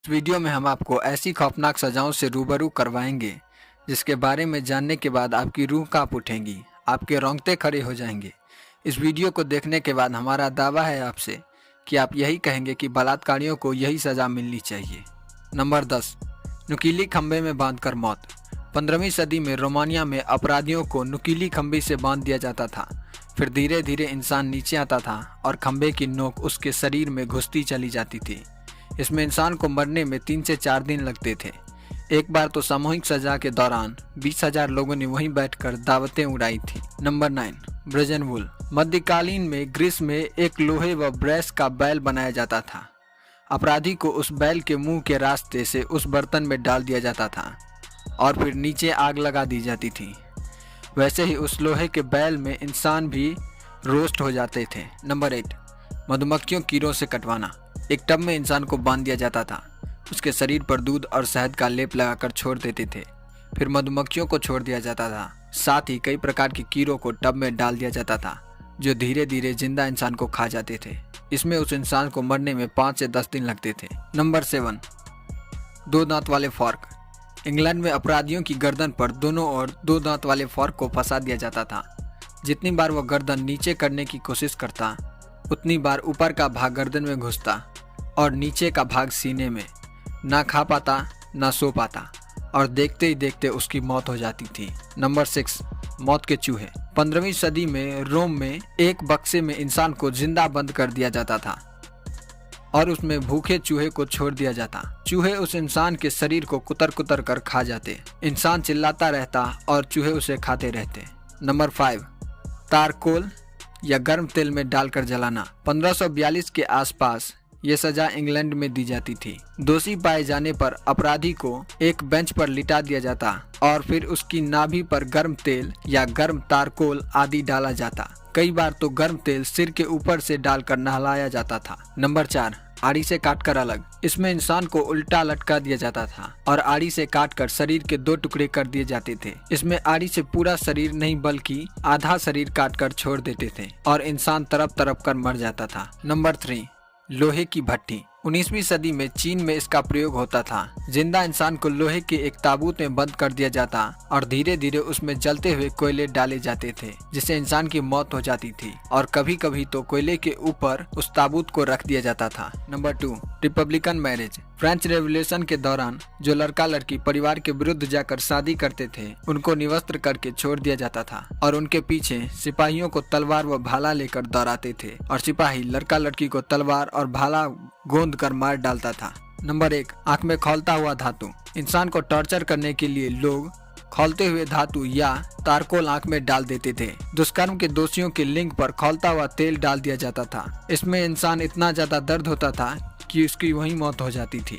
इस वीडियो में हम आपको ऐसी खौफनाक सजाओं से रूबरू करवाएंगे जिसके बारे में जानने के बाद आपकी रूह कांप उठेंगी, आपके रोंगटे खड़े हो जाएंगे। इस वीडियो को देखने के बाद हमारा दावा है आपसे कि आप यही कहेंगे कि बलात्कारियों को यही सज़ा मिलनी चाहिए। नंबर 10, नुकीली खंभे में बांधकर मौत। 15वीं सदी में रोमानिया में अपराधियों को नुकीली खंभे से बांध दिया जाता था। फिर धीरे धीरे इंसान नीचे आता था और खंभे की नोक उसके शरीर में घुसती चली जाती थी। इसमें इंसान को मरने में 3 से 4 दिन लगते थे। एक बार तो सामूहिक सजा के दौरान 20,000 लोगों ने वहीं बैठकर दावतें उड़ाई थी। नंबर 9, ब्रजन वूल। मध्यकालीन में ग्रीस में एक लोहे व ब्रैस का बैल बनाया जाता था। अपराधी को उस बैल के मुंह के रास्ते से उस बर्तन में डाल दिया जाता था और फिर नीचे आग लगा दी जाती थी। वैसे ही उस लोहे के बैल में इंसान भी रोस्ट हो जाते थे। नंबर 8, मधुमक्खियों कीड़ों से कटवाना। एक टब में इंसान को बांध दिया जाता था। उसके शरीर पर दूध और शहद का लेप लगाकर छोड़ देते थे। फिर मधुमक्खियों को छोड़ दिया जाता था। साथ ही कई प्रकार के कीड़ों को टब में डाल दिया जाता था जो धीरे धीरे जिंदा इंसान को खा जाते थे। इसमें उस इंसान को मरने में 5 से 10 दिन लगते थे। नंबर 7, 2 दांत वाले फॉर्क। इंग्लैंड में अपराधियों की गर्दन पर दोनों ओर 2 दांत वाले फॉर्क को फंसा दिया जाता था। जितनी बार वह गर्दन नीचे करने की कोशिश करता उतनी बार ऊपर का भाग गर्दन में घुसता और नीचे का भाग सीने में। ना खा पाता ना सो पाता और देखते ही देखते उसकी मौत हो जाती थी। नंबर 6, मौत के चूहे। 15वीं सदी में रोम में एक बक्से में इंसान को जिंदा बंद कर दिया जाता था और उसमें भूखे चूहे को छोड़ दिया जाता। चूहे उस इंसान के शरीर को कुतर कुतर कर खा जाते। इंसान चिल्लाता रहता और चूहे उसे खाते रहते। नंबर 5, तारकोल या गर्म तेल में डालकर जलाना। 1542 के आसपास ये सजा इंग्लैंड में दी जाती थी। दोषी पाए जाने पर अपराधी को एक बेंच पर लिटा दिया जाता और फिर उसकी नाभि पर गर्म तेल या गर्म तारकोल आदि डाला जाता। कई बार तो गर्म तेल सिर के ऊपर से डालकर नहलाया जाता था। नंबर 4, आड़ी से काटकर अलग। इसमें इंसान को उल्टा लटका दिया जाता था और आड़ी से काटकर शरीर के 2 टुकड़े कर दिए जाते थे। इसमें आड़ी से पूरा शरीर नहीं बल्कि आधा शरीर काटकर छोड़ देते थे और इंसान तड़प तड़प कर मर जाता था। नंबर 3, लोहे की भट्टी। 19वीं सदी में चीन में इसका प्रयोग होता था। जिंदा इंसान को लोहे के एक ताबूत में बंद कर दिया जाता और धीरे धीरे उसमें जलते हुए कोयले डाले जाते थे जिससे इंसान की मौत हो जाती थी और कभी कभी तो कोयले के ऊपर उस ताबूत को रख दिया जाता था। Number 2, Republican marriage. French revolution के दौरान जो लड़का लड़की परिवार के विरुद्ध जाकर शादी करते थे उनको निवस्त्र करके छोड़ दिया जाता था और उनके पीछे सिपाहियों को तलवार व भाला लेकर दौड़ाते थे और सिपाही लड़का लड़की को तलवार और भाला गोंद कर मार डालता था। नंबर 1, आंख में खौलता हुआ धातु। इंसान को टॉर्चर करने के लिए लोग खौलते हुए धातु या तारकोल आंख में डाल देते थे। दुष्कर्म के दोषियों के लिंग पर खौलता हुआ तेल डाल दिया जाता था। इसमें इंसान इतना ज्यादा दर्द होता था कि उसकी वहीं मौत हो जाती थी।